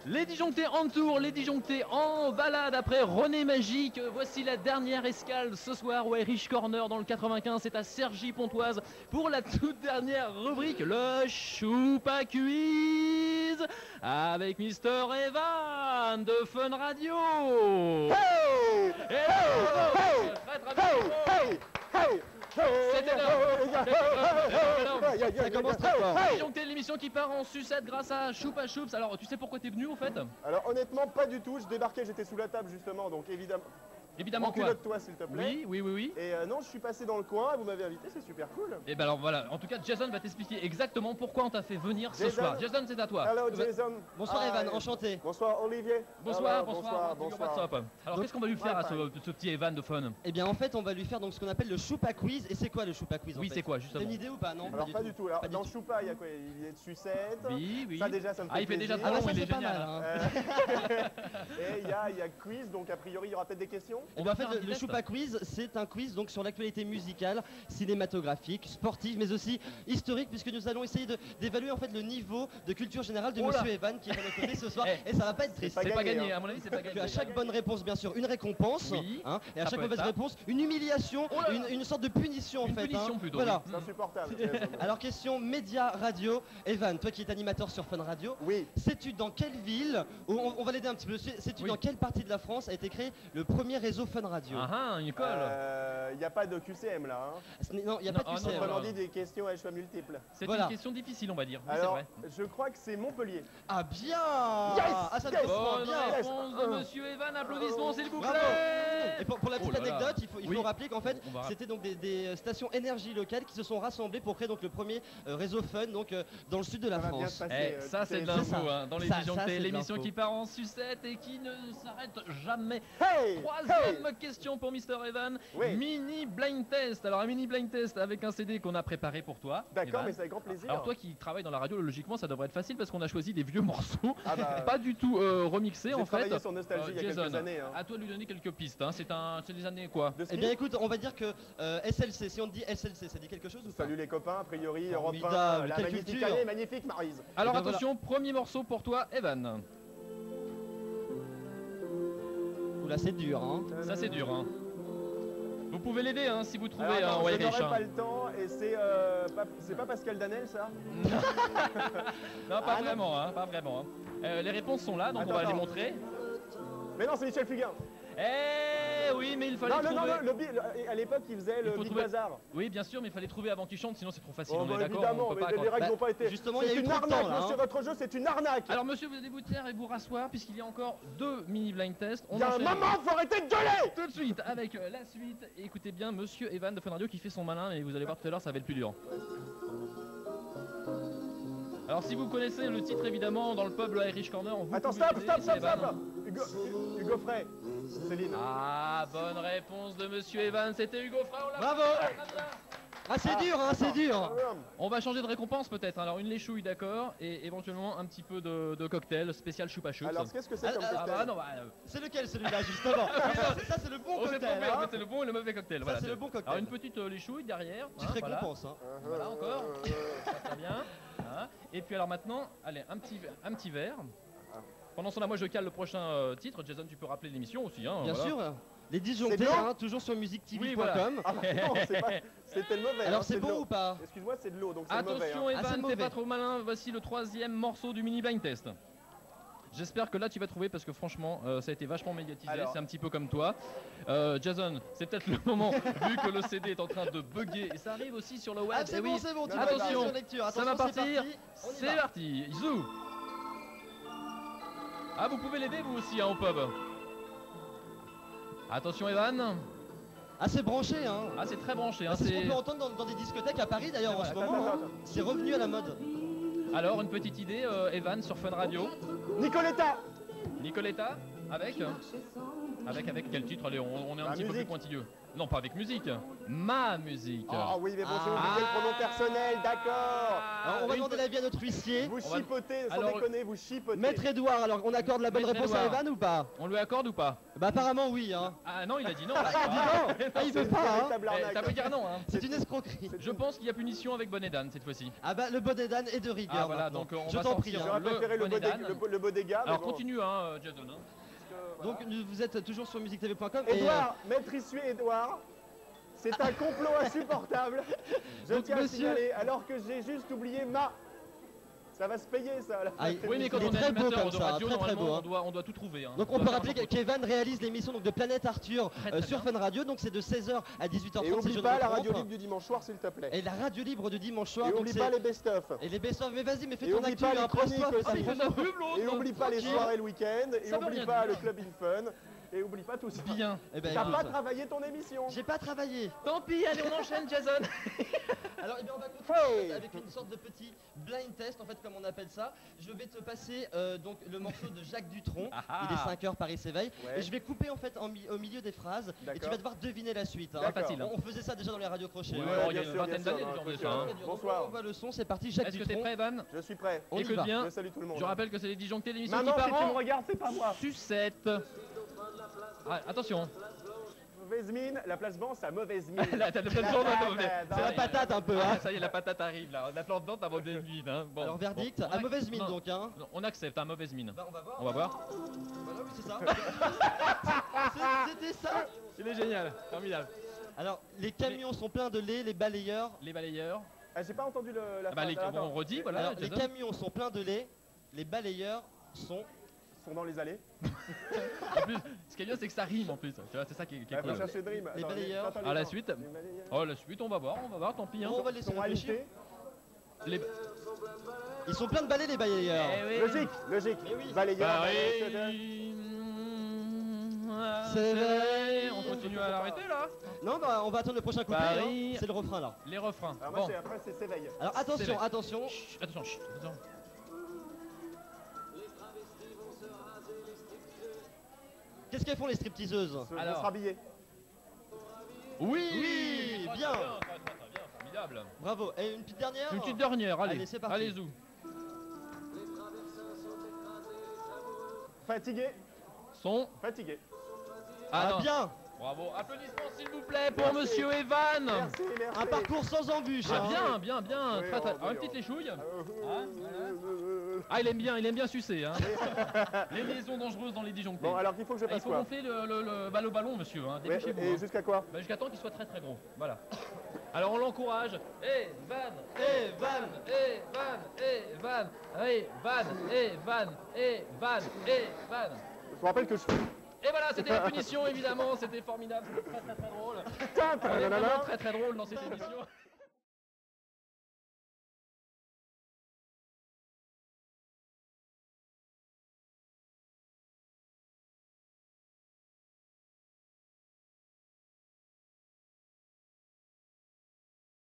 Les Disjonctés en tour, les Disjonctés en balade après René Magique. Voici la dernière escale ce soir au Irish Corner dans le 95. C'est à Cergy-Pontoise pour la toute dernière rubrique, le Choupa Quiz avec Mister Evan de Fun Radio. Hey! Hey! Hey! Hey! C'était Ça commence très fort. Disjoncté, l'émission qui part en sucette grâce à Choupa Choups. Alors, tu sais pourquoi t'es venu au fait? Alors honnêtement, pas du tout. Je débarquais, j'étais sous la table justement, donc évidemment. Évidemment quoi? Enculotte-toi s'il te plaît. Oui. Et non, je suis passé dans le coin, vous m'avez invité, c'est super cool. Et ben alors voilà, en tout cas Jason va t'expliquer exactement pourquoi on t'a fait venir ce Jason. soir. Jason, c'est à toi. Hello Jason. Bonsoir Ah, Evan, enchanté. Bonsoir Olivier. Bonsoir, Alors, bonsoir. bonsoir. Alors qu'est-ce qu'on va lui faire à ce petit Evan de Fun? Eh bien en fait on va lui faire donc ce qu'on appelle le Choupa Quiz. Et c'est quoi le Choupa Quiz en Oui, fait c'est quoi T'as justement? une idée ou pas? Non, Alors pas du tout. Alors Pas du dans tout. Choupa, il y a quoi? Il y a de sucette. Oui. Ça déjà, ça me fait Ah, il fait déjà plaisir. trop long, Ah bah ça il est c'est pas génial. mal hein. Et il y a quiz, donc a priori il y aura peut-être des questions. Et va en fait faire un le petit Choupa Quiz c'est un quiz donc sur l'actualité musicale, cinématographique, sportive mais aussi historique puisque nous allons essayer d'évaluer en fait le niveau de culture générale de Oh là. Monsieur Evan qui est à nos côtés ce soir. Eh. Et ça va pas être triste. pas C'est pas gagné, gagné, hein. à mon avis, c'est pas gagné. À chaque bonne réponse bien sûr une récompense Oui, hein, et à ça chaque peut mauvaise être ça. réponse une humiliation, Oh là là. une sorte de punition en Une fait. punition hein. plutôt, Voilà. C'est insupportable. Jason. Alors question média radio. Evan, toi qui es animateur sur Fun Radio, Oui. sais-tu dans quelle ville, on va l'aider un petit peu, sais-tu Oui. dans quelle partie de la France a été créé le premier réseau Fun Radio? Ah, une colle. Il n'y a pas de QCM là. Hein. Non, il n'y a Non, pas de ah non, QCM. voilà. Autrement dit, des questions à choix multiples. C'est voilà. une question difficile, on va dire. Oui, c'est Alors, vrai. je crois que c'est Montpellier. Ah bien Yes, Ah ça yes. me correspond Bonne bien. réponse de Monsieur Evan, applaudissements s'il vous Bravo. plaît. Et pour la petite Oh là là. anecdote, il Oui. faut rappeler qu'en fait, On va c'était donc des stations énergie locales qui se sont rassemblées pour créer donc le premier réseau Fun donc dans le sud de la Ça va bien France. se passer. Eh, ça toutes c'est les de C'est l'info ça. hein, dans les Ça, Disjonctés, c'est de l'émission l'info. qui part en sucette et qui ne s'arrête jamais. Hey, Troisième question pour Mister Evan, Oui. mini blind test. Alors un mini blind test avec un CD qu'on a préparé pour toi. D'accord, Evan. mais c'est avec grand plaisir. Alors toi qui travailles dans la radio, logiquement ça devrait être facile parce qu'on a choisi des vieux morceaux, Ah bah, pas du tout remixés j'ai en fait. travaillé sur Nostalgie il y a Jason, quelques années. Hein. à toi de lui donner quelques pistes. Hein. C'est des années quoi? De Eh Smith. bien écoute, on va dire que SLC, si on te dit SLC, ça dit quelque chose ou pas? Salut les copains, a priori, Europe 1, Formidable, la quelle magnifique culture. année, magnifique Maryse. Alors Eh ben attention, premier morceau pour toi, Evan. Oula c'est dur hein. Ça c'est dur. Hein. Vous pouvez l'aider hein, si vous trouvez Alors, un attends, je Irish. n'aurai Hein. pas le temps et c'est pas Pascal Danel ça? Non, pas Ah, non. vraiment, hein, pas vraiment. Hein. Les réponses sont là, donc Attends, on va les attends. montrer. Mais non, c'est Michel Fugain. Eh oui, mais il fallait Non, trouver. à l'époque il faisait le faut Big trouver- Bazar. Oui, bien sûr, mais il fallait trouver avant qu'il chante, sinon c'est trop facile. Oh, on bah, est d'accord. évidemment, On peut mais pas les règles Bah, n'ont pas été. justement, il y a C'est eu une trop de arnaque, temps, là, monsieur, hein. votre jeu, c'est une arnaque. Alors, monsieur, vous allez vous taire et vous rasseoir, puisqu'il y a encore 2 mini blind tests. On Il y a un enchaîne moment, faut arrêter de gueuler. tout de suite avec la suite. Écoutez bien, monsieur Evan de Fun Radio qui fait son malin, et vous allez voir tout à l'heure, ça va être plus dur. Alors, si vous connaissez le titre, évidemment, dans le pub, le Irish Corner, vous Attends, pouvez stop, l'aider, stop, c'est stop, Evan. stop. Hugo Frey, Céline. Ah, bonne réponse de monsieur Evan, c'était Hugo Frey, on l'a Bravo. fait, très bien. Ah c'est dur hein, c'est dur. On va changer de récompense peut-être, alors une léchouille d'accord, et éventuellement un petit peu de cocktail spécial choupa choups. Alors, qu'est-ce que c'est comme Ah, Ah cocktail? bah non, bah, C'est lequel celui-là justement? Ça c'est le bon on s'est cocktail trompé, en hein. fait c'est le bon et le mauvais cocktail. Ça, Voilà, c'est le bon cocktail. Alors une petite léchouille derrière, Petite hein, voilà. récompense hein. Voilà encore, ça très bien. Hein. Et puis alors maintenant, allez, un petit verre. Pendant ce temps-là, moi je cale le prochain titre. Jason, tu peux rappeler l'émission aussi. Hein, Bien voilà. sûr. Les Disjonctés, C'est blanc hein, toujours sur musictv.com. Oui, voilà. Ah non, c'était le mauvais. Alors hein, c'est de bon l'eau. ou pas? Excuse-moi, c'est de l'eau, donc c'est le mauvais. Attention Hein. Ah, c'est Evan, mauvais. t'es pas trop malin. Voici le troisième morceau du mini blind test. J'espère que là tu vas trouver parce que franchement ça a été vachement médiatisé, Alors. c'est un petit peu comme toi. Jason, c'est peut-être le moment vu que le CD est en train de bugger et ça arrive aussi sur le web. Ah c'est Eh bon, oui. c'est bon, tu Attention, vas sur lecture. ça va Attention, partir. On y C'est va. parti. Zou. Ah vous pouvez l'aider vous aussi hein, au pub. Attention Evan. Ah c'est branché hein. Ah c'est très branché. Hein, C'est ce qu'on c'est- peut entendre dans des discothèques à Paris d'ailleurs en ce Attends, moment. attends, hein. C'est revenu à la mode. Alors une petite idée Evan sur Fun Radio. Nicoletta. Nicoletta avec. Avec quel titre? Allez, on est un La petit peu plus musique. pointilleux. Non, pas avec musique. Ma musique. Ah oui, mais bon, j'ai Ah. oublié le pronom personnel, d'accord. Alors, on va demander l'avis à notre huissier. Vous On va- chipotez, sans Alors, déconner, vous chipotez. Maître Edouard, alors on accorde la bonne Maître réponse à Édouard. Evan ou pas? On lui accorde ou pas? Bah apparemment oui, hein. Ah non, il a dit non. Ah, dis non. Ah, il veut C'est une pas, hein. véritable Eh, arnaque. T'as pas dire non, hein. C'est une escroquerie. Je pense qu'il y a punition avec Bonnet d'âne cette fois-ci. Ah bah le bonnet d'âne est de rigueur. Ah voilà, maintenant. donc on je va t'en prie. sortir hein. J'aurais préféré le bonnet d'âne. beau des gars. mais Alors bon. continue, hein, Jason. hein. Donc vous êtes toujours sur musictv.com. Edouard, maître issué Edouard, c'est un complot insupportable. Je Donc, tiens à monsieur- signaler, alors que j'ai juste oublié ma. Ça va se payer ça. la Ah, fin de Oui, mais quand Il est on est très beau animateur comme de ça, radio, très, très normalement, beau, hein. on doit tout trouver. hein. Donc on doit peut faire rappeler un peu qu'Evan réalise l'émission donc, de Planète Arthur Très sur bien. Fun Radio, donc c'est de 16h à 18h30. Et si je oublie ne pas me la trompe. radio libre du dimanche soir, s'il te plaît. Et la radio libre du dimanche soir. Et donc oublie c'est- pas les best-of. Et les best-of, mais vas-y, mais fais Et ton oublie actu, pas les hein, chroniques pose-toi. aussi. Ah, mais Il fait sa pub, l'autre. Et oublie pas les Tranquille. soirées le week-end. Et Ça veut oublie rien pas dire. le club in fun. Et oublie pas tout ça. Bien. Eh ben, T'as écoute, pas travaillé ton émission. j'ai pas travaillé. Tant pis, allez, on enchaîne, Jason. Alors, eh bien, on va continuer Hey. avec une sorte de petit blind test, en fait, comme on appelle ça. Je vais te passer donc le morceau de Jacques Dutronc. Ah. Il est 5h, Paris s'éveille. Ouais. Et je vais couper en fait au milieu des phrases. Et tu D'accord. vas devoir deviner la suite. hein. D'accord. Facile. hein. On faisait ça déjà dans les radios crochets. Ouais, hein. alors, il y a bien une sûr, vingtaine bien sûr, d'années, non, déjà, on bien faisait sûr. ça. hein. Très bien. Donc, Bonsoir. on voit le son, c'est parti, Jacques Est-ce que t'es Dutronc. prêt, Evan? Je suis prêt. On y Écoute va. bien. Je salue tout le monde. Je rappelle que c'est les disjonctés, l'émission Maman, qui si tu me part en regardes, c'est pas moi. sucette. Ah, attention. Mauvaise mine, la place vend sa mauvaise mine. Là, t'as le plein de temps, patate, C'est la patate un peu, Ah, hein. ça y est, la patate arrive là. La plante dedans, t'as mauvaise mine. Hein. Bon. Alors, verdict, Bon, à mauvaise mine non, donc, hein. non, on accepte, à mauvaise mine. Bah, on va voir. On va voir. Voilà, oui, c'est ça. C'était ça. Il est génial, formidable. Alors, les camions sont pleins de lait, les balayeurs. Les balayeurs. Ah, j'ai pas entendu la Ah bah, phrase. bon, Attends. on redit, voilà. Alors, les Jason. camions sont pleins de lait, les balayeurs sont. Ils sont dans les allées. En plus, ce qui est bien, c'est que ça rime en plus. Tu vois, c'est ça qui est Faut cool. chercher Dream. Les Attends, balayeurs. attends, À la attends. suite. Les balayeurs. Oh, la suite, on va voir, tant pis. Hein. Bon, on va laisser Ils sont réfléchir. alités. Les... Ils sont pleins de balais, les balayeurs. Eh oui. Logique, logique. Mais oui. Balayeur, Paris. C'est vrai. On continue à l'arrêter là. Non, bah, on va attendre le prochain couplet. Paris. hein. C'est le refrain là. Les refrains. Alors moi, Bon. c'est après, c'est s'éveille. Alors, C'est attention, vrai. attention. Chut, attention, chut, attention. Qu'est-ce qu'elles font les stripteaseuses? Se Alors. se rhabiller. Oui, Oui, Très, bien. très bien, formidable. Bravo. Et une petite dernière. Une petite dernière, allez. Allez, c'est parti. Allez-y. Fatigué, Son. fatigué. Ah, non. bien. Bravo. Applaudissements s'il vous plaît pour Merci. Monsieur Evan. Merci, merci. Un parcours sans embûches. Ah hein. bien, bien. Oui, Très, très- oh, Ah, oui, une petite oh. léchouille. Voilà. Ah, il aime bien sucer. Hein. Les liaisons dangereuses dans les disjonctés. Bon, alors qu'il faut que je Ah, il fasse faut quoi? gonfler le ballon, monsieur. Hein. Ouais, Dépêchez-vous. et hein. jusqu'à quoi? Bah, jusqu'à temps qu'il soit très très gros. Voilà. Alors on l'encourage. Evan, Evan. Evan, Evan, Evan, Evan, Evan. Je vous rappelle que je suis. Et voilà, c'était la punition évidemment. C'était formidable. C'était très très très drôle. Tin, On est nanana. vraiment très très drôle dans cette émission.